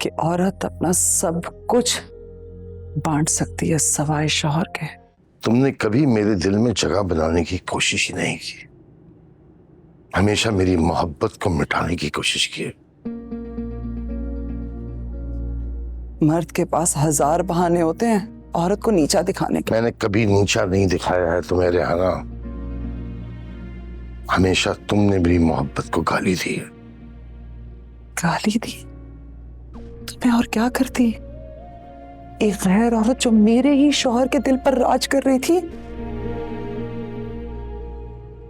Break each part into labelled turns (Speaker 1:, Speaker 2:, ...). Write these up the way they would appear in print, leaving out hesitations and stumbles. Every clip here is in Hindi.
Speaker 1: कि औरत अपना सब कुछ बांट सकती है सवाए शौहर के।
Speaker 2: तुमने कभी मेरे दिल में जगह बनाने की कोशिश ही नहीं की, हमेशा मेरी मोहब्बत को मिटाने की कोशिश की।
Speaker 1: मर्द के पास 1000 बहाने होते हैं औरत को नीचा दिखाने के।
Speaker 2: मैंने कभी नीचा नहीं दिखाया है तुम्हें रेहाना, हमेशा तुमने मेरी मोहब्बत को गाली दी है।
Speaker 1: गाली दी? तुम्हें और क्या करती? एक गैर औरत जो मेरे ही शौहर के दिल पर राज कर रही थी,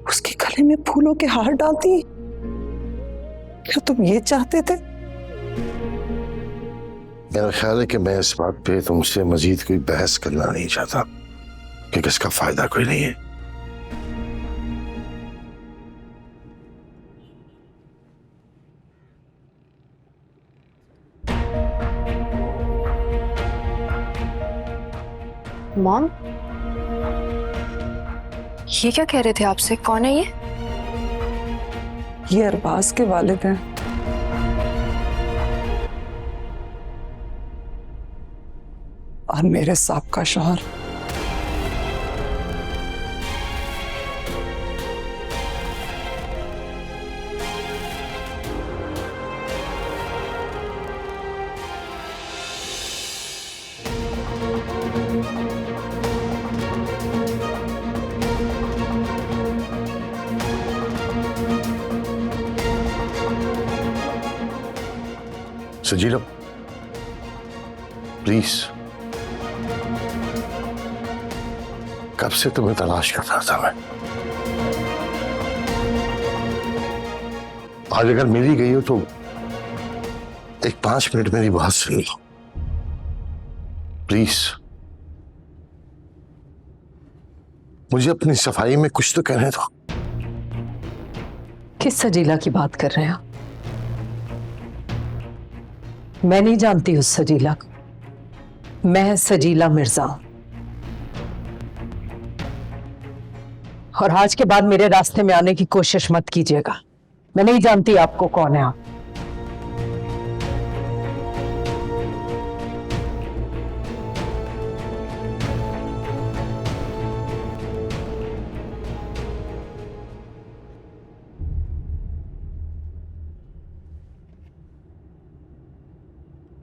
Speaker 1: उसके गले में फूलों के हार डालती। क्या तुम ये चाहते थे?
Speaker 2: मेरा ख्याल है कि मैं इस बात पे तुमसे मजीद कोई बहस करना नहीं चाहता, क्योंकि इसका फायदा कोई नहीं है।
Speaker 3: मॉम, ये क्या कह रहे थे आपसे? कौन है ये?
Speaker 1: ये अरबाज के वालिद हैं। और मेरे साहब का शौहर।
Speaker 2: सजीला प्लीज, कब से तुम्हें तलाश कर रहा था मैं। आज अगर मिल ही गई हो तो एक 5 मिनट मेरी बात सुन लो प्लीज। मुझे अपनी सफाई में कुछ तो कहने दो।
Speaker 4: किस सजीला की बात कर रहे हैं आप? मैं नहीं जानती उस सजीला को। मैं सजीला मिर्जा हूं, और आज के बाद मेरे रास्ते में आने की कोशिश मत कीजिएगा। मैं नहीं जानती आपको कौन है आप।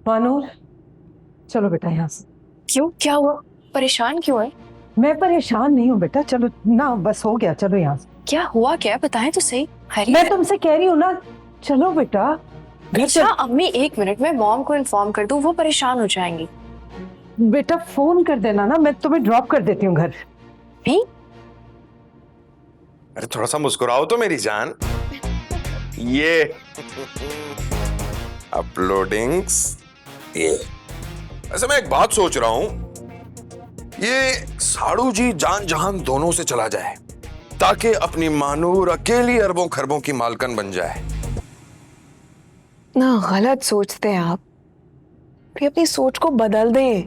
Speaker 4: मानूर, चलो बेटा यहाँ से।
Speaker 3: क्यों, क्या हुआ? परेशान क्यों है?
Speaker 4: मैं परेशान नहीं हूँ बेटा, चलो ना, बस हो गया, चलो यहाँ से।
Speaker 3: क्या हुआ? क्या बताएं तो सही।
Speaker 4: मैं तुमसे कह रही हूँ ना, चलो बेटा घर
Speaker 3: अच्छा अम्मी, 1 मिनट में मॉम को इन्फॉर्म कर दूं, वो परेशान हो जाएंगी।
Speaker 4: बेटा फोन कर देना ना, मैं तुम्हें ड्रॉप कर देती हूँ घर।
Speaker 5: अरे थोड़ा सा मुस्कुराओ तो मेरी जान। ये अपलोडिंग्स। ये वैसे मैं एक बात सोच रहा हूं, ये साड़ू जी जान जहान दोनों से चला जाए ताकि अपनी मानूर अकेली अरबों खरबों की मालकन बन जाए।
Speaker 3: ना गलत सोचते हैं आप, फिर अपनी सोच को बदल दें।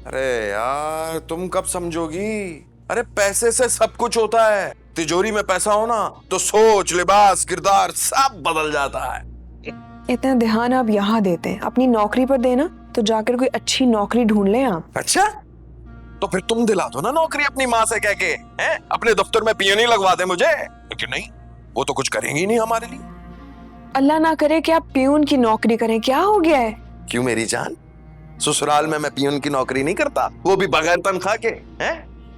Speaker 5: अरे यार तुम कब समझोगी? अरे पैसे से सब कुछ होता है। तिजोरी में पैसा हो ना तो सोच, लिबास, किरदार सब बदल जाता है।
Speaker 3: इतना ध्यान आप यहाँ देते हैं, अपनी नौकरी पर देना तो जाकर कोई अच्छी नौकरी ढूंढ लें आप।
Speaker 5: अच्छा तो फिर तुम दिला दो ना नौकरी अपनी माँ से कह के, हैं? अपने दफ्तर में पियोनी लगवा दे मुझे। लेकिन नहीं, वो तो कुछ करेंगी नहीं हमारे लिए।
Speaker 3: अल्लाह ना करे कि आप पियून की नौकरी करें, क्या हो गया है?
Speaker 5: क्यों मेरी जान, ससुराल में मैं पियून की नौकरी नहीं करता, वो भी बगैर तनख्वाह के। हैं?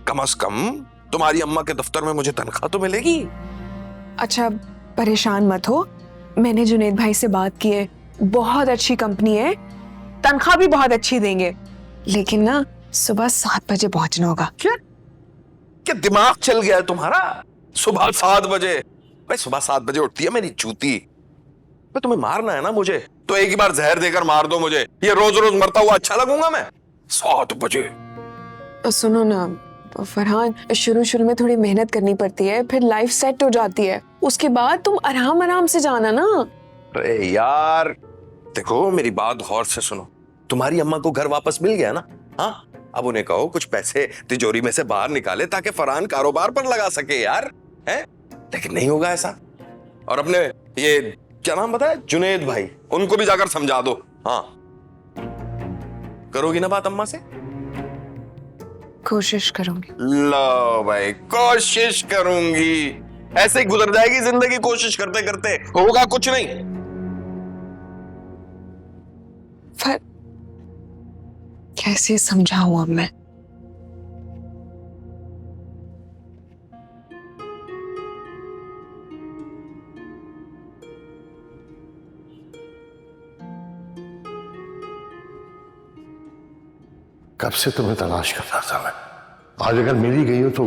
Speaker 5: कम से कम तुम्हारी अम्मा के दफ्तर में मुझे तनख्वाह तो मिलेगी।
Speaker 3: अच्छा परेशान मत हो, मैंने जुनेद भाई से बात की है, बहुत अच्छी कंपनी है, तनख्वाह भी बहुत अच्छी देंगे, लेकिन ना सुबह 7 बजे पहुंचना होगा।
Speaker 5: क्या दिमाग चल गया है तुम्हारा? सुबह 7 बजे? भाई सुबह 7 बजे उठती है मेरी चूती। मैं तुम्हें मारना है ना मुझे, तो एक ही बार जहर देकर मार दो मुझे। ये रोज रोज मरता हुआ अच्छा लगूंगा मैं? 7 बजे?
Speaker 3: सुनो ना फरहान, शुरू में थोड़ी मेहनत करनी पड़ती है, फिर लाइफ सेट हो जाती है, उसके बाद तुम आराम आराम से जाना ना।
Speaker 5: अरे यार देखो मेरी बात गौर से सुनो, तुम्हारी अम्मा को घर वापस मिल गया ना? हाँ, अब उन्हें कहो कुछ पैसे तिजोरी में से बाहर निकाले ताकि फरहान कारोबार पर लगा सके यार, हैं? लेकिन नहीं होगा ऐसा। और अपने ये क्या नाम बताया, जुनेद भाई, उनको भी जाकर समझा दो हाँ, करोगी ना बात अम्मा से?
Speaker 3: कोशिश करूंगी।
Speaker 5: लो भाई, कोशिश करूंगी, ऐसे ही गुजर जाएगी जिंदगी कोशिश करते करते, होगा कुछ नहीं।
Speaker 3: पर कैसे समझाऊं अब मैं?
Speaker 2: कब से तुम्हें तलाश कर रहा था मैं। आज अगर मिली गई हो तो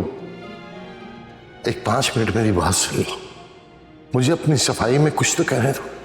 Speaker 2: एक 5 मिनट मेरी बात सुन लो, मुझे अपनी सफाई में कुछ तो कहने दो।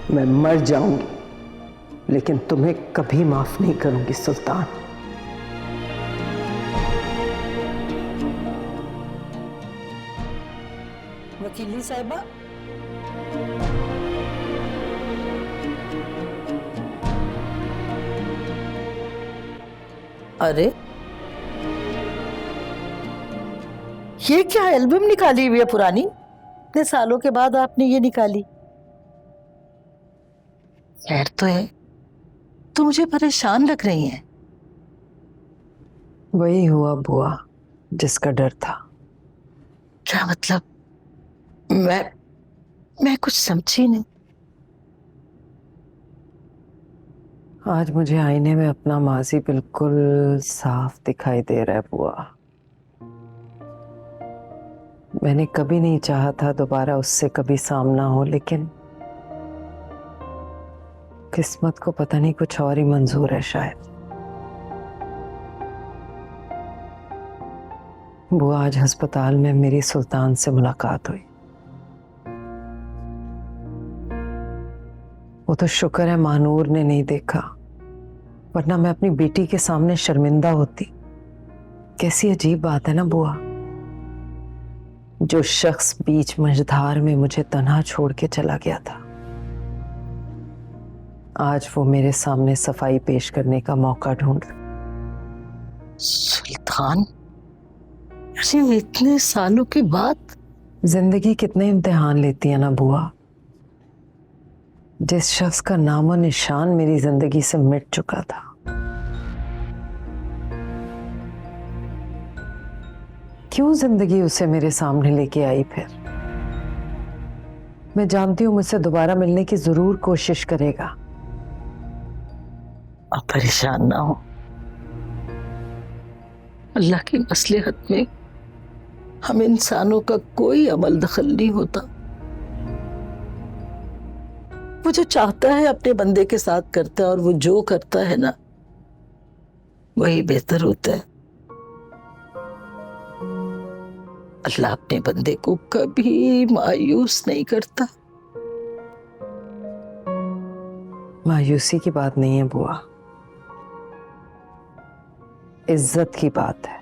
Speaker 4: मैं मर जाऊंगी लेकिन तुम्हें कभी माफ नहीं करूंगी सुल्तान।
Speaker 6: वकीली साहिबा, अरे ये क्या एल्बम निकाली हुई है पुरानी? इतने सालों के बाद आपने ये निकाली? खैर तो है, तो मुझे परेशान लग रही हैं।
Speaker 4: वही हुआ बुआ जिसका डर था।
Speaker 6: क्या मतलब? मैं कुछ समझी नहीं।
Speaker 4: आज मुझे आईने में अपना माजी बिल्कुल साफ दिखाई दे रहा है बुआ। मैंने कभी नहीं चाहा था दोबारा उससे कभी सामना हो, लेकिन किस्मत को पता नहीं कुछ और ही मंजूर है शायद। बुआ आज अस्पताल में मेरी सुल्तान से मुलाकात हुई। वो तो शुक्र है महानूर ने नहीं देखा, वरना मैं अपनी बेटी के सामने शर्मिंदा होती। कैसी अजीब बात है ना बुआ, जो शख्स बीच मझधार में मुझे तन्हा छोड़ के चला गया था, आज वो मेरे सामने सफाई पेश करने का मौका ढूंढ।
Speaker 6: सुल्तान, अरे इतने सालों के बाद।
Speaker 4: जिंदगी कितने इम्तिहान लेती है ना बुआ। जिस शख्स का नामो निशान मेरी जिंदगी से मिट चुका था, क्यों जिंदगी उसे मेरे सामने लेके आई फिर? मैं जानती हूं मुझसे दोबारा मिलने की जरूर कोशिश करेगा।
Speaker 6: आप परेशान ना हो, अल्लाह की मसलहत में हम इंसानों का कोई अमल दखल नहीं होता। वो जो चाहता है अपने बंदे के साथ करता है, और वो जो करता है ना वही बेहतर होता है। अल्लाह अपने बंदे को कभी मायूस नहीं करता।
Speaker 4: मायूसी की बात नहीं है बुआ, इज्जत की बात है।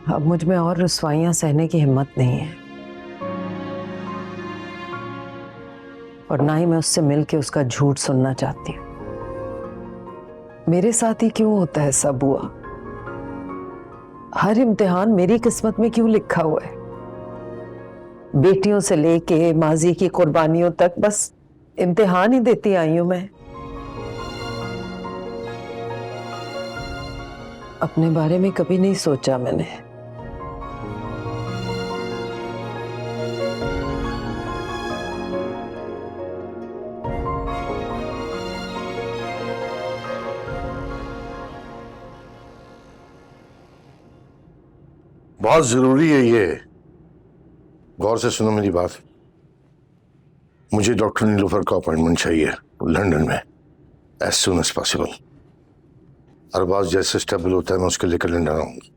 Speaker 4: अब मुझ में और रुसवाइयां सहने की हिम्मत नहीं है, और ना ही मैं उससे मिलके उसका झूठ सुनना चाहती हूँ। मेरे साथ ही क्यों होता है सब बुआ? हर इम्तिहान मेरी किस्मत में क्यों लिखा हुआ है? बेटियों से लेके माजी की कुर्बानियों तक बस इम्तिहान ही देती आई हूं मैं। अपने बारे में कभी नहीं सोचा मैंने।
Speaker 2: बहुत जरूरी है ये, गौर से सुनो मेरी बात। मुझे डॉक्टर नीलोफर का अपॉइंटमेंट चाहिए लंदन में। As soon as possible. Arbaaz जैसे स्टेबल होता है मैं उसके लेकर लंदन आऊंगा।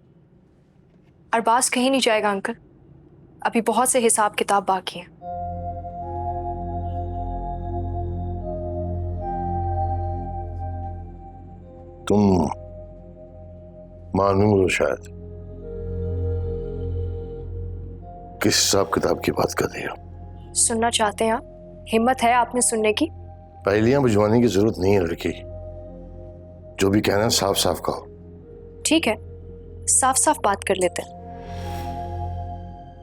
Speaker 7: अरबाज कहीं नहीं जाएगा अंकल, अभी बहुत से हिसाब किताब बाकी हैं।
Speaker 2: तुम मालूम हो शायद किस हिसाब किताब की बात कर रही हो?
Speaker 7: सुनना चाहते हैं आप? हिम्मत है आप में सुनने की?
Speaker 2: पहेलियां बुझवाने की जरूरत नहीं है लड़की, जो भी कहना है साफ साफ कहो।
Speaker 7: ठीक है, साफ साफ बात कर लेते हैं।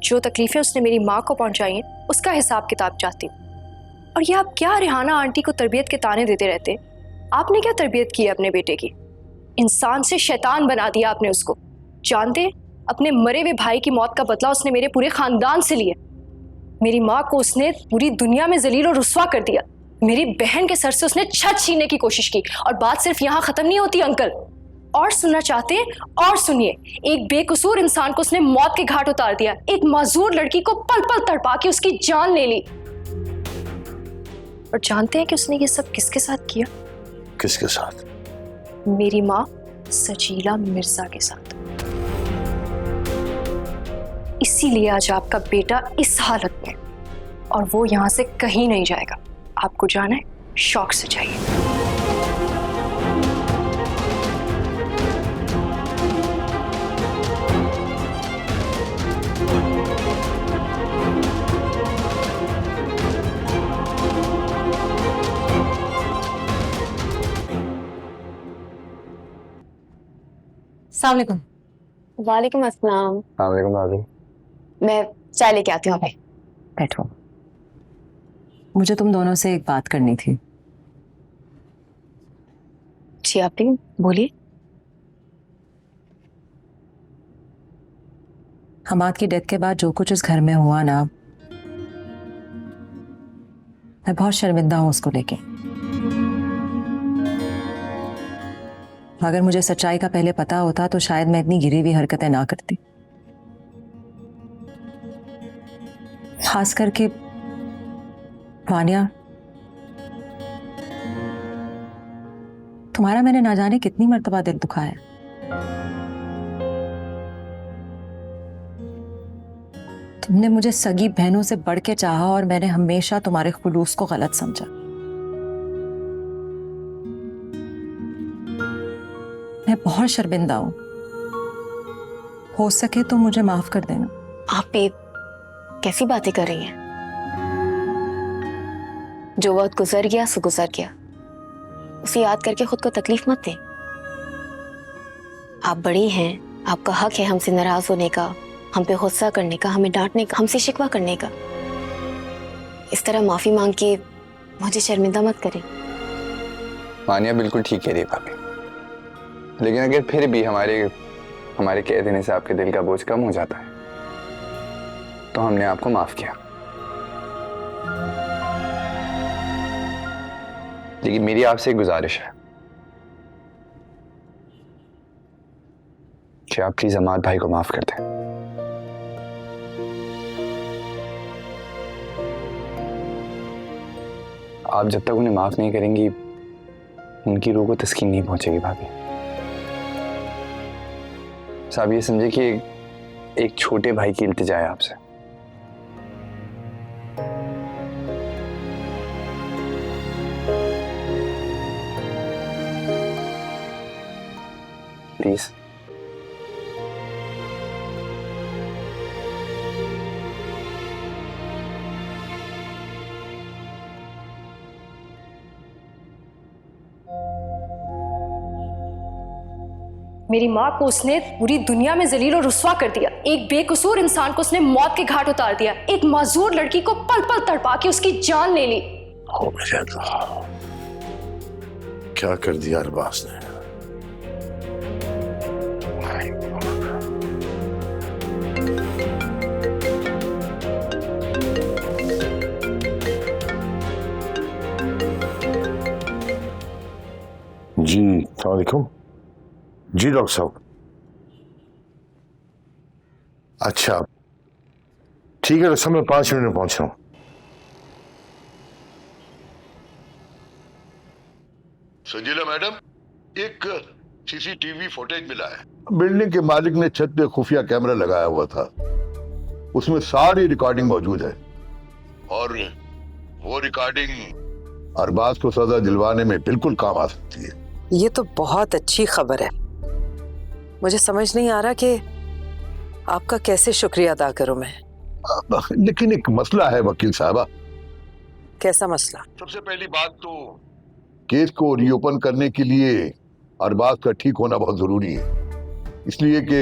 Speaker 7: जो तकलीफें उसने मेरी माँ को पहुंचाई हैं उसका हिसाब किताब चाहती हूँ। और ये आप क्या रेहाना आंटी को तरबियत के ताने देते रहते? आपने क्या तरबियत की है अपने बेटे की? इंसान से शैतान बना दिया आपने उसको। जानते, अपने मरे हुए भाई की मौत का बदला उसने मेरे पूरे खानदान से लिया। मेरी माँ को उसने पूरी दुनिया में जलील और रुस्वा कर दिया। मेरी बहन के सर से उसने छत छीनने की कोशिश की। और बात सिर्फ यहाँ खत्म नहीं होती अंकल, और सुनना चाहते हैं? और सुनिए, एक बेकसूर इंसान को उसने मौत के घाट उतार दिया। एक माजूर लड़की को पल पल तड़पा के उसकी जान ले ली। और जानते हैं कि उसने ये सब किसके साथ किया?
Speaker 2: किसके साथ?
Speaker 7: मेरी माँ सजीला मिर्जा के साथ। इसीलिए आज आपका बेटा इस हालत में, और वो यहाँ से कहीं नहीं जाएगा। आपको जाना है, शौक से जाइए।
Speaker 8: अस्सलाम वालेकुम।
Speaker 9: वालेकुम अस्सलाम।
Speaker 5: वालेकुम भाभी।
Speaker 9: मैं चाय लेके आती हूँ अभी।
Speaker 8: बैठो, मुझे तुम दोनों से एक बात करनी थी।
Speaker 9: जी आप बोलिए।
Speaker 8: हमाद की डेथ के बाद जो कुछ उस घर में हुआ ना, मैं बहुत शर्मिंदा हूं उसको लेके। अगर मुझे सच्चाई का पहले पता होता तो शायद मैं इतनी गिरी हुई हरकतें ना करती। खास करके वानिया, तुम्हारा मैंने ना जाने कितनी मर्तबा दिल दुखाया। तुमने मुझे सगी बहनों से बढ़ के चाहा और मैंने हमेशा तुम्हारे खुलूस को गलत समझा। मैं बहुत शर्मिंदा हूं। हो सके तो मुझे माफ कर देना।
Speaker 9: आप ये कैसी बातें कर रही हैं? जो वक्त गुजर गया सो गुजर गया, उसे याद करके खुद को तकलीफ मत दें। आप बड़ी हैं, आपका हक है हमसे नाराज होने का, हम पे गुस्सा करने का, हमें डांटने का, हमसे शिकवा करने का। इस तरह माफी मांग के मुझे शर्मिंदा मत करें।
Speaker 10: मानिया बिल्कुल ठीक कह रही है भाभी, लेकिन अगर फिर भी हमारे कह देने से आपके दिल का बोझ कम हो जाता है तो हमने आपको माफ किया। लेकिन मेरी आपसे एक गुजारिश है कि आप प्लीज हमाद भाई को माफ कर दें। आप जब तक उन्हें माफ नहीं करेंगी उनकी रूह को तस्कीन नहीं पहुंचेगी भाभी। साहब ये समझे कि एक छोटे भाई की इल्तिजा है आपसे। प्लीज।
Speaker 7: मेरी माँ को उसने पूरी दुनिया में जलील और रुस्वा कर दिया। एक बेकसूर इंसान को उसने मौत के घाट उतार दिया। एक माजूर लड़की को पल पल तड़पा के उसकी जान ले ली।
Speaker 2: ओ मेरे अल्लाह, क्या कर दिया अरबाज ने। जी अस्सलाम वालेकुम। जी डॉक्टर साहब। अच्छा ठीक है डॉक्टर साहब, मैं 5 मिनट में पहुंच रहा हूं। सजीला मैडम, एक सीसीटीवी फुटेज मिला है। बिल्डिंग के मालिक ने छत पे खुफिया कैमरा लगाया हुआ था, उसमें सारी रिकॉर्डिंग मौजूद है और वो रिकॉर्डिंग अरबाज को सजा दिलवाने में बिल्कुल काम आ सकती है।
Speaker 4: ये तो बहुत अच्छी खबर है। मुझे समझ नहीं आ रहा कि आपका कैसे शुक्रिया अदा करूं मैं।
Speaker 2: लेकिन एक मसला है वकील साहबा।
Speaker 4: कैसा मसला?
Speaker 2: सबसे पहली बात तो केस को रीओपन करने के लिए अरबाज का ठीक होना बहुत जरूरी है, इसलिए कि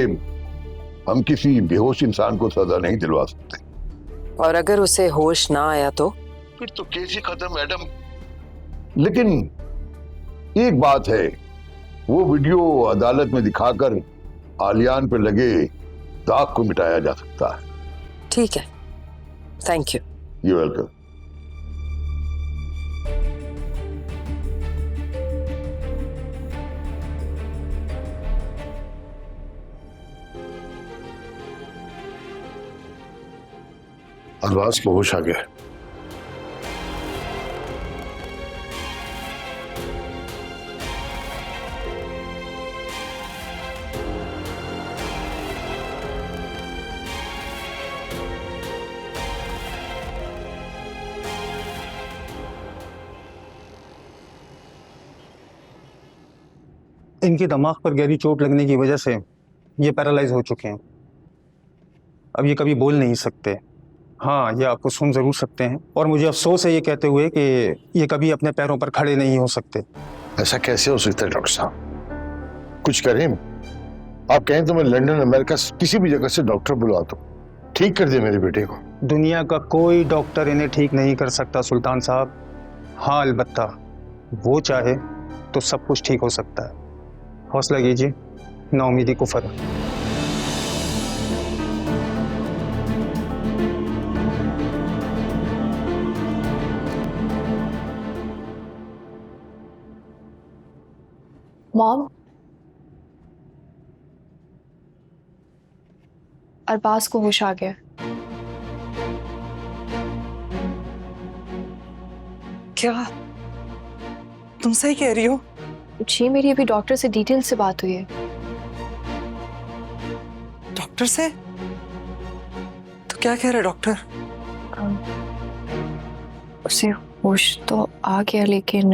Speaker 2: हम किसी बेहोश इंसान को सजा नहीं दिलवा सकते।
Speaker 4: और अगर उसे होश ना आया तो?
Speaker 2: फिर तो केस ही खत्म मैडम। लेकिन एक बात है, वो वीडियो अदालत में दिखाकर आलियान पर लगे दाग को मिटाया जा सकता है।
Speaker 4: ठीक है, thank you.
Speaker 2: You welcome. Arbaaz को होश आ गया।
Speaker 11: इनके दिमाग पर गहरी चोट लगने की वजह से ये पैरालाइज हो चुके हैं। अब ये कभी बोल नहीं सकते। हाँ, ये आपको सुन जरूर सकते हैं और मुझे अफसोस है ये कहते हुए कि ये कभी अपने पैरों पर खड़े नहीं हो सकते।
Speaker 2: ऐसा कैसे हो सकता है डॉक्टर साहब? कुछ करें? आप कहें तो मैं लंदन, अमेरिका, किसी भी जगह से डॉक्टर बुला दूं, ठीक कर दे मेरे बेटे को।
Speaker 11: दुनिया का कोई डॉक्टर इन्हें ठीक नहीं कर सकता सुल्तान साहब। हाँ, अलबत्ता वो चाहे तो सब कुछ ठीक हो सकता है। हौसला कीजिए, नाउमीदी कुफर है।
Speaker 7: मॉम, अरबाज को होश आ गया।
Speaker 1: क्या तुम सही कह रही हो?
Speaker 7: जी, मेरी अभी डॉक्टर से डिटेल से बात हुई है।
Speaker 1: डॉक्टर से? तो क्या कह रहा है डॉक्टर?
Speaker 7: उसे होश तो आ गया, लेकिन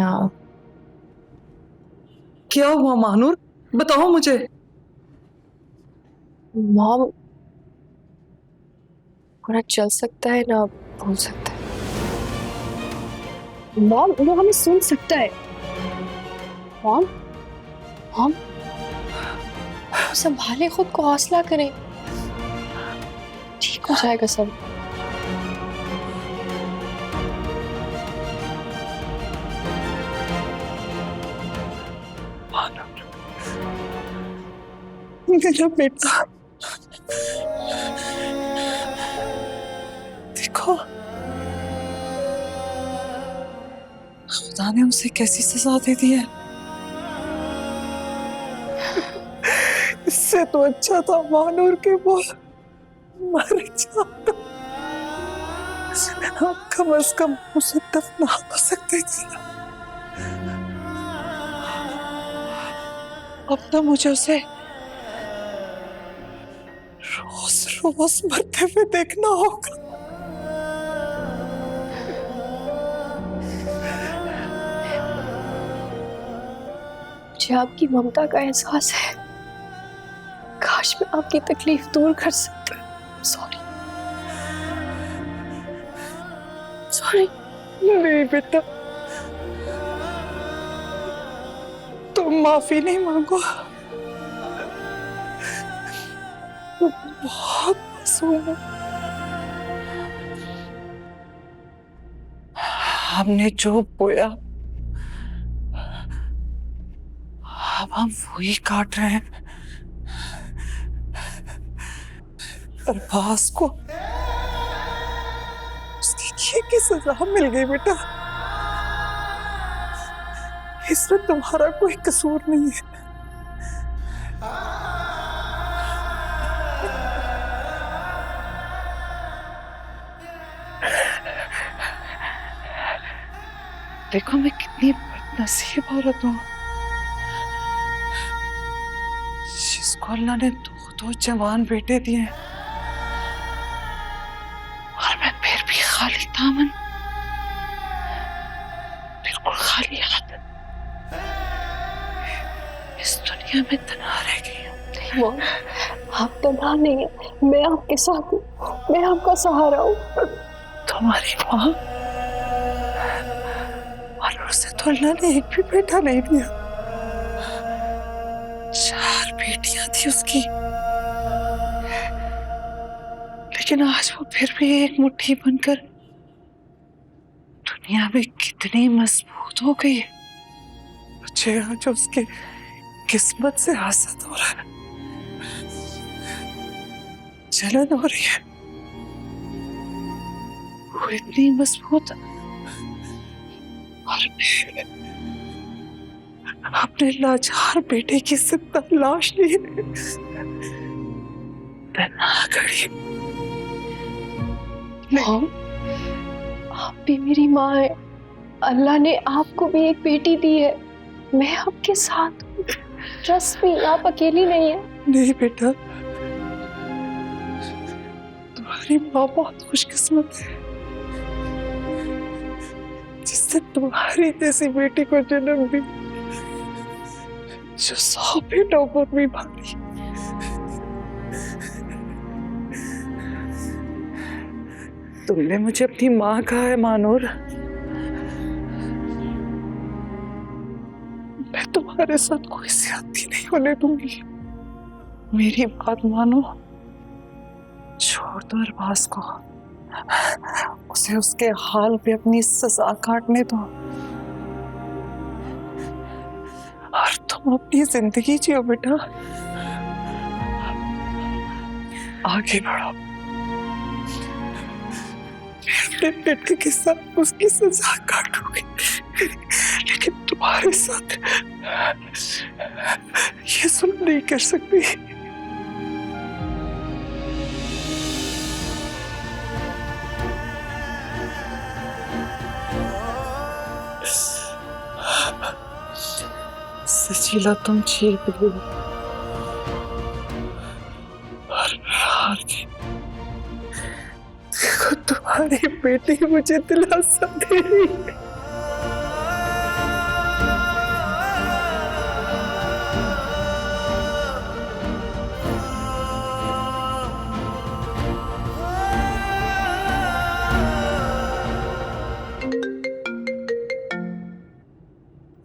Speaker 1: क्या हुआ महानूर, बताओ मुझे।
Speaker 7: मॉम, ना चल सकता है ना बोल सकता है। मॉम, वो हमें सुन सकता है। मॉम, मॉम, संभाले खुद को, हौसला करें, ठीक हो जाएगा सब।
Speaker 1: मेरा बेटा, देखो खुदा ने उसे कैसी सजा दे दी है। इससे तो अच्छा था महानूर के वो मर जाता, हम कम अज कम उसे दफना हो सकते थे। अब तो मुझे उसे रोज रोज मरते हुए देखना होगा।
Speaker 7: मुझे आपकी ममता का एहसास है। काश मैं आपकी तकलीफ दूर कर सकता। Sorry, sorry.
Speaker 1: नहीं बेटा, तुम माफी नहीं मांगो, तुम बहुत मासूम हो। हमने जो बोया अब हम वही काट रहे हैं। अरबाज को उसकी किए की सजा मिल गई बेटा, इसमें तुम्हारा कोई कसूर नहीं है। देखो मैं कितनी नसीब औरत हूँ जिसको अल्लाह ने दो जवान बेटे दिए और मैं फिर भी खाली दामन, बिल्कुल खाली हाथ इस दुनिया में तन्हा रह गई हूँ।
Speaker 7: आप तन्हा नहीं है, मैं आपके साथ हूँ, मैं आपका सहारा हूँ।
Speaker 1: तुम्हारी माँ, और उसे तो अल्लाह ने एक भी बेटा नहीं दिया, 4 बेटियां थी उसकी, लेकिन आज वो फिर भी एक मुट्ठी बनकर दुनिया में कितनी मजबूत हो गई है। मुझे आज उसके किस्मत से हासद हो रहा है, जलन हो रही है। वो इतनी मजबूत और अपने लाचार बेटे की जिंदा लाश लिए तन्हा खड़ी।
Speaker 7: मॉम, आप भी मेरी माँ है, अल्लाह ने आपको भी एक बेटी दी है, मैं आपके साथ हूँ। ट्रस्ट मी, आप अकेली नहीं है।
Speaker 1: नहीं बेटा, तुम्हारी माँ बहुत खुशकिस्मत है जिसने तुम्हारी जैसी बेटी को जन्म दी, जो 100 बेटों को भी भाली। तुमने मुझे अपनी माँ कहा है मानूर, मैं तुम्हारे साथ कोई ज्यादती नहीं होने दूंगी। मेरी बात मानो, छोड़ दो अरबाज को, उसे उसके हाल पे अपनी सजा काटने दो और तुम अपनी जिंदगी जियो बेटा। आगे बढ़ो, मैं अपने बेटे के साथ उसकी सजा काटूंगी, लेकिन तुम्हारे साथ ये सुन नहीं कर सकती। सजीला, तुम जीत गई और मैं हार गई। देखो, तुम्हारी बेटी मुझे दिलासा दे रही है।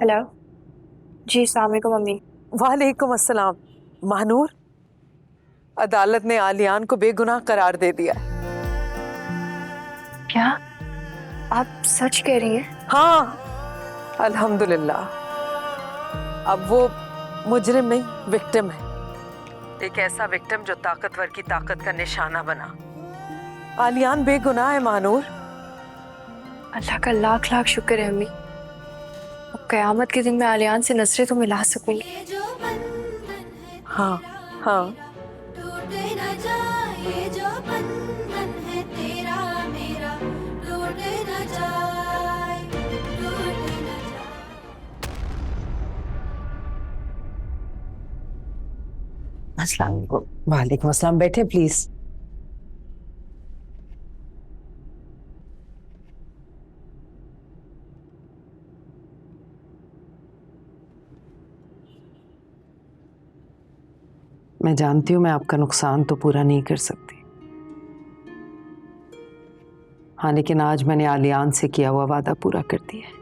Speaker 7: हेलो जी, अस्सलाम वालेकुम मम्मी।
Speaker 4: वालेकुम अस्सलाम। महानूर, अदालत ने आलियान को बेगुनाह करार दे दिया।
Speaker 7: क्या आप सच कह रही हैं?
Speaker 4: हाँ, अल्हम्दुलिल्लाह। अब वो मुजरिम नहीं, विक्टिम है। एक ऐसा विक्टिम जो ताकतवर की ताकत का निशाना बना। आलियान बेगुनाह है महानूर।
Speaker 7: अल्लाह का लाख लाख शुक्र है अम्मी, अब कयामत के दिन मैं आलियान से नजरें तो मिला सकूंगी।
Speaker 4: हाँ हाँ, अस्सलाम वालेकुम। वालेकुम अस्सलाम, बैठे प्लीज। मैं जानती हूँ मैं आपका नुकसान तो पूरा नहीं कर सकती, हाँ, लेकिन आज मैंने आलियान से किया हुआ वादा पूरा कर दिया है।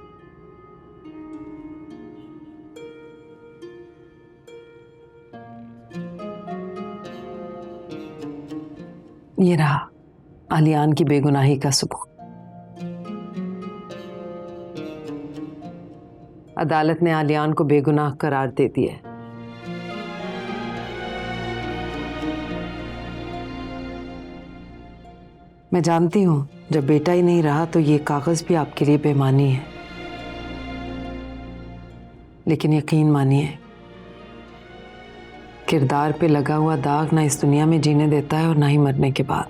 Speaker 4: ये रहा आलियान की बेगुनाही का सबूत। अदालत ने आलियान को बेगुनाह करार दे दिया है। मैं जानती हूं जब बेटा ही नहीं रहा तो ये कागज भी आपके लिए बेमानी है, लेकिन यकीन मानिए किरदार पे लगा हुआ दाग ना इस दुनिया में जीने देता है और ना ही मरने के बाद।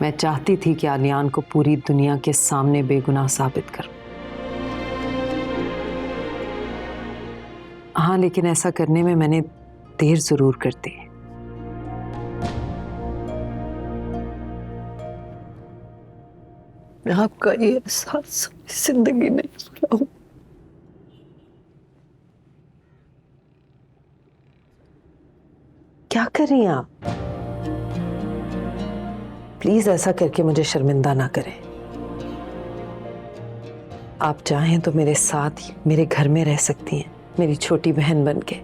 Speaker 4: मैं चाहती थी कि आलियान को पूरी दुनिया के सामने बेगुनाह साबित करूं। हाँ, लेकिन ऐसा करने में मैंने देर जरूर कर दी।
Speaker 6: मैं आपका ये एहसास जिंदगी नहीं भुलाऊं।
Speaker 4: क्या कर रही हैं आप? प्लीज ऐसा करके मुझे शर्मिंदा ना करें। आप चाहें तो मेरे साथ ही मेरे घर में रह सकती हैं, मेरी छोटी बहन बनके।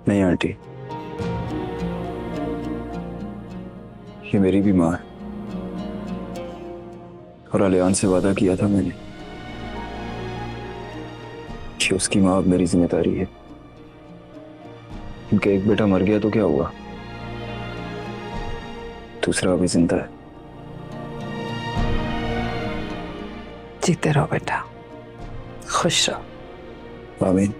Speaker 10: नहीं आंटी, ये मेरी भी माँ है और आलियान से वादा किया था मैंने कि उसकी माँ अब मेरी जिम्मेदारी है। उनका एक बेटा मर गया तो क्या हुआ, दूसरा अभी जिंदा है।
Speaker 4: जीते रहो बेटा, खुश रहो।
Speaker 10: आमीन।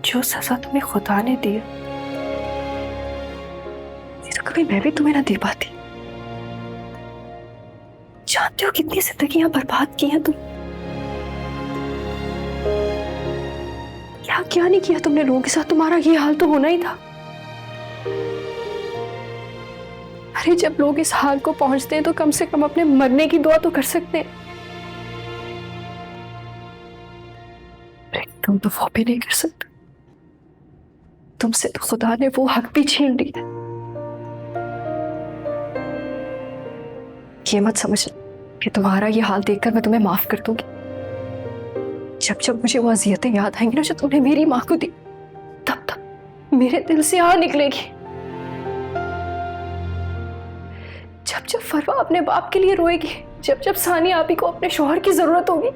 Speaker 7: जो सजा तुम्हें खुदा ने दी है, ये तो कभी मैं भी तुम्हें ना दे पाती। जानते हो कितनी जिंदगियां बर्बाद की हैं तुम? क्या क्या नहीं किया तुमने लोगों के साथ, तुम्हारा ये हाल तो होना ही था। अरे जब लोग इस हाल को पहुंचते हैं तो कम से कम अपने मरने की दुआ तो कर सकते हैं। तुम तो वो भी नहीं कर सकते। तुमसे तो खुदा ने वो हक भी छीन लिया। ये मत समझना कि तुम्हारा ये हाल देखकर मैं तुम्हें माफ कर दूंगी। जब जब मुझे वो अजियतें याद आएंगी ना जो तुमने मेरी माँ को दी, तब तब मेरे दिल से आह निकलेगी। जब जब फरवा अपने बाप के लिए रोएगी, जब जब सानिया आपी को अपने शौहर की जरूरत होगी,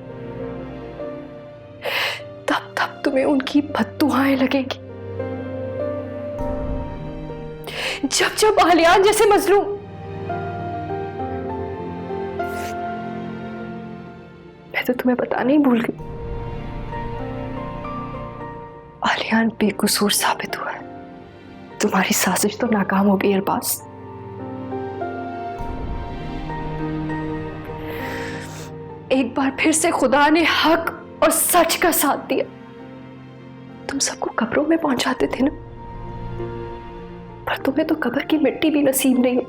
Speaker 7: तब तब तुम्हें उनकी बद्दुआएं लगेंगी। जब जब आलियान जैसे मजलूम मैं तो तुम्हें बताना ही भूल गई, आलियान बेकसूर साबित हुआ है। तुम्हारी साजिश तो नाकाम हो गई अरबाज। एक बार फिर से खुदा ने हक और सच का साथ दिया। तुम सबको कब्रों में पहुंचाते थे ना, पर तुम्हें तो कब्र की मिट्टी भी नसीब नहीं है।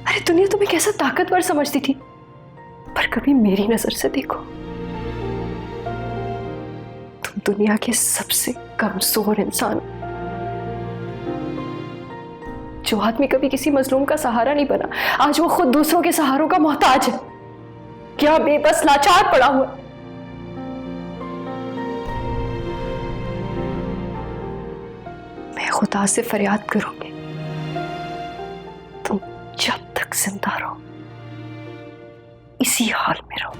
Speaker 7: अरे दुनिया तुम्हें कैसा ताकतवर समझती थी, पर कभी मेरी नजर से देखो, तुम दुनिया के सबसे कमजोर इंसान। जो आदमी कभी किसी मजलूम का सहारा नहीं बना, आज वो खुद दूसरों के सहारों का मोहताज है। क्या बेबस लाचार पड़ा हुआ। मैं खुदा से फरियाद करूंगी, तुम जब तक जिंदा रहो इसी हाल में रहो।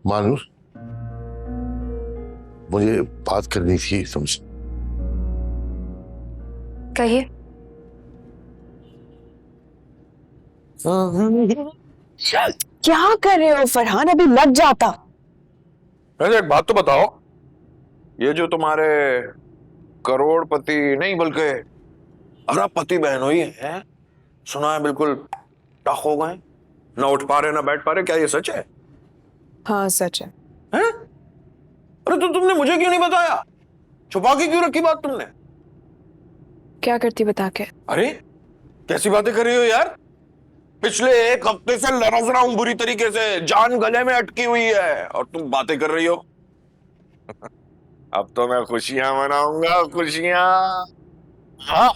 Speaker 2: मानुस, मुझे बात करनी थी तुमसे।
Speaker 7: कहिए।
Speaker 3: क्या कर रहे हो फरहान, अभी लग जाता।
Speaker 5: वैसे एक बात तो बताओ, ये जो तुम्हारे करोड़पति नहीं बल्कि अरबपति बहन हुई है, सुना है बिल्कुल टक हो गए, ना उठ पा रहे ना बैठ पा रहे, क्या ये सच है?
Speaker 3: हाँ सच है।
Speaker 5: हैं? अरे अरे तो तुमने मुझे क्यों नहीं बताया? छुपा के क्यों रखी बात तुमने?
Speaker 3: क्या करती बता के?
Speaker 5: अरे कैसी बातें कर रही हो यार? पिछले 1 हफ्ते से लरज रहा हूं बुरी तरीके से, जान गले में अटकी हुई है और तुम बातें कर रही हो। अब तो मैं खुशियां मनाऊंगा, खुशियां। हाँ।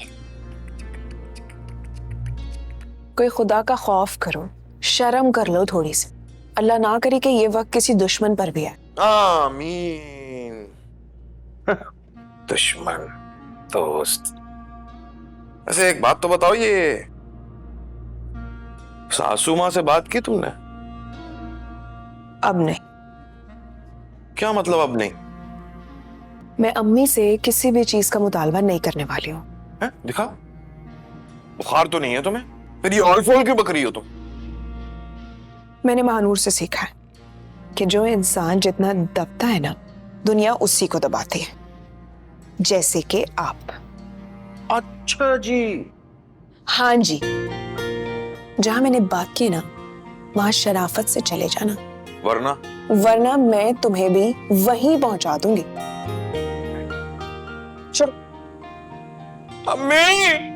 Speaker 3: कोई खुदा का खौफ करो, शर्म कर लो थोड़ी सी। अल्लाह ना करे कि ये वक्त किसी दुश्मन पर भी है।
Speaker 5: आमीन। दुश्मन, दोस्त। वैसे एक बात तो बताओ, ये सासू माँ से बात की तुमने?
Speaker 3: अब नहीं।
Speaker 5: क्या मतलब अब नहीं?
Speaker 3: मैं अम्मी से किसी भी चीज का मुतालबा नहीं करने वाली हूँ।
Speaker 5: दिखा, बुखार तो नहीं है तुम्हें? फिर ये ऑल फोल क्यों बक रही हो तुम?
Speaker 3: मैंने महानूर से सीखा है कि जो इंसान जितना दबता है ना, दुनिया उसी को दबाती है, जैसे कि आप।
Speaker 5: अच्छा जी।
Speaker 3: हाँ जी, जहां मैंने बात की ना, वहां शराफत से चले जाना, वरना मैं तुम्हें भी वहीं पहुंचा दूंगी। चलो।
Speaker 5: अम्मी।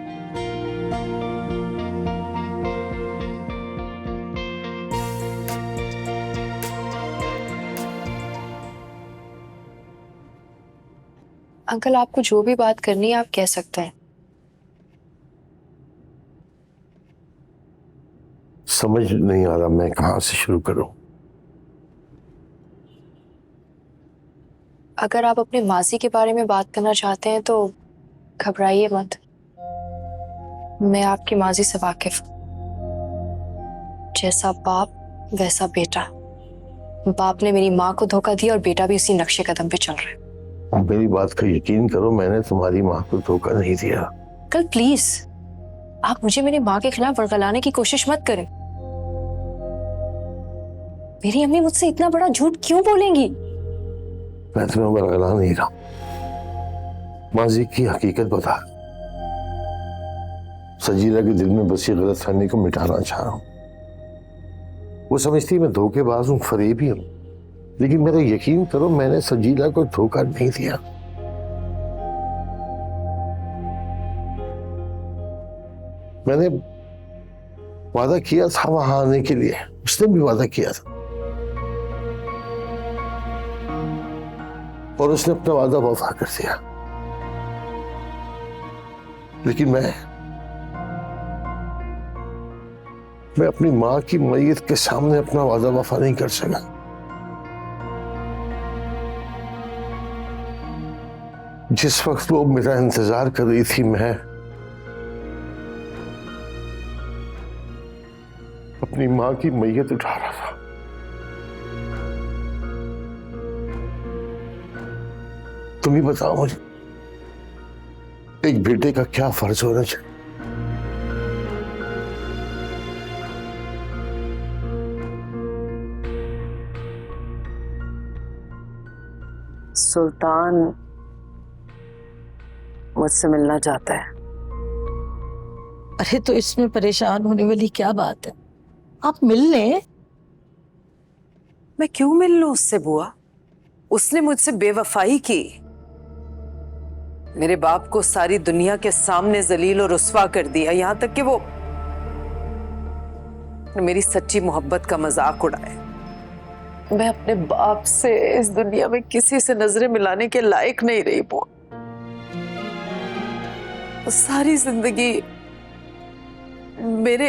Speaker 7: अंकल, आपको जो भी बात करनी है आप कह सकते हैं।
Speaker 2: समझ नहीं आ रहा मैं कहां से शुरू करूं।
Speaker 7: अगर आप अपने माजी के बारे में बात करना चाहते हैं तो घबराइए मत, मैं आपकी माजी से वाकिफ हूं। जैसा बाप वैसा बेटा। बाप ने मेरी माँ को धोखा दिया और बेटा भी उसी नक्शे कदम पे चल रहा है।
Speaker 2: मेरी बात का यकीन करो, मैंने तुम्हारी माँ को धोखा नहीं दिया।
Speaker 7: कल प्लीज आप मुझे मेरी माँ के खिलाफ वरगलाने की कोशिश मत करें। मेरी अम्मी मुझसे इतना बड़ा झूठ क्यों बोलेंगी?
Speaker 2: मैं तुम्हें वरगला नहीं रहा, माजी की हकीकत बता। सजीला के दिल में बसी गलतफहमी को मिटाना चाह रहा हूं। वो समझती मैं धोखेबाज हूं, फरेबी हूं, लेकिन मेरा यकीन करो मैंने सजीला को धोखा नहीं दिया। मैंने वादा किया था वहां आने के लिए, उसने भी वादा किया था और उसने अपना वादा वफा कर दिया। लेकिन मैं अपनी मां की मैयत के सामने अपना वादा वफा नहीं कर सका। जिस वक्त वो मेरा इंतजार कर रही थी, मैं अपनी मां की मैयत उठा रहा था। तुम ही बताओ मुझे, एक बेटे का क्या फर्ज होना चाहिए?
Speaker 4: सुल्तान मुझसे मिलना चाहता है।
Speaker 6: अरे तो इसमें परेशान होने वाली क्या बात है, आप मिल लें।
Speaker 4: मैं क्यों मिल लूं उससे बुआ? उसने मुझसे बेवफाई की, मेरे बाप को सारी दुनिया के सामने जलील और रुस्वा कर दिया, यहां तक कि वो मेरी सच्ची मोहब्बत का मजाक उड़ाए। मैं अपने बाप से इस दुनिया में किसी से नजरें मिलाने के लायक नहीं रही बुआ। सारी जिंदगी मेरे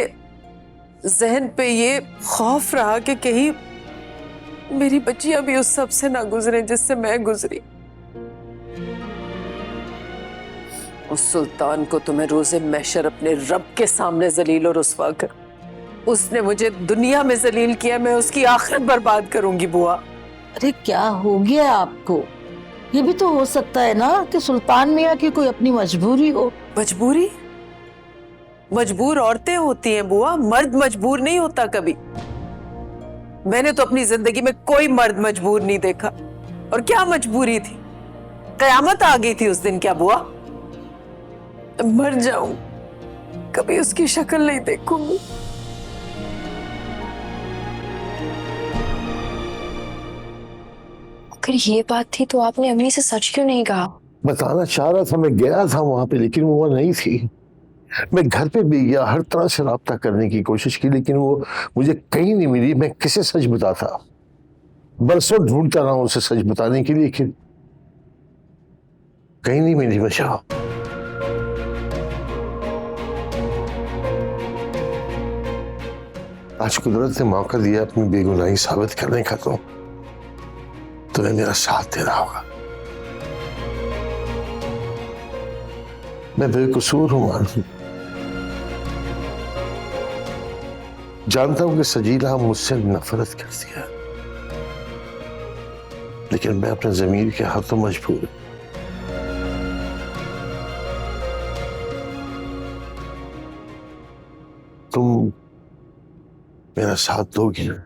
Speaker 4: जहन पे ये खौफ रहा कि कहीं मेरी बच्चियां भी उस सब से ना गुजरे जिससे मैं गुजरी। उस सुल्तान को तुम्हें रोजे महशर अपने रब के सामने जलील और रुस्वा कर, उसने मुझे दुनिया में जलील किया, मैं उसकी आखिरत बर्बाद करूंगी बुआ।
Speaker 6: अरे क्या हो गया आपको? ये भी तो हो सकता है ना कि सुल्तान मियाँ की कोई अपनी मजबूरी हो।
Speaker 4: मजबूरी? मजबूर औरतें होती हैं बुआ, मर्द मजबूर नहीं होता कभी। मैंने तो अपनी जिंदगी में कोई मर्द मजबूर नहीं देखा। और क्या मजबूरी थी? कयामत आ गई थी उस दिन क्या बुआ? मर जाऊं, कभी उसकी शक्ल नहीं देखूंगी।
Speaker 7: अगर ये बात थी तो आपने अम्मी से सच क्यों नहीं कहा?
Speaker 12: बताना चाह रहा था, मैं गया था वहां पे लेकिन वो नहीं थी। मैं घर पे भी गया, हर तरह से राब्ता करने की कोशिश की लेकिन वो मुझे कहीं नहीं मिली। मैं किसे सच बताता? बरसों ढूंढता रहा उसे सच बताने के लिए, लेकिन कहीं नहीं मिली बचा। आज कुदरत ने मौका दिया अपनी बेगुनाही साबित करने का, तो तुम्हें मेरा साथ देना होगा। मैं बेकसूर हूं मानू, जानता हूं कि सजीला मुझसे नफरत करती है, लेकिन मैं अपने जमीर के हाथों मजबूर हूं। तुम मेरा साथ दोगी ना?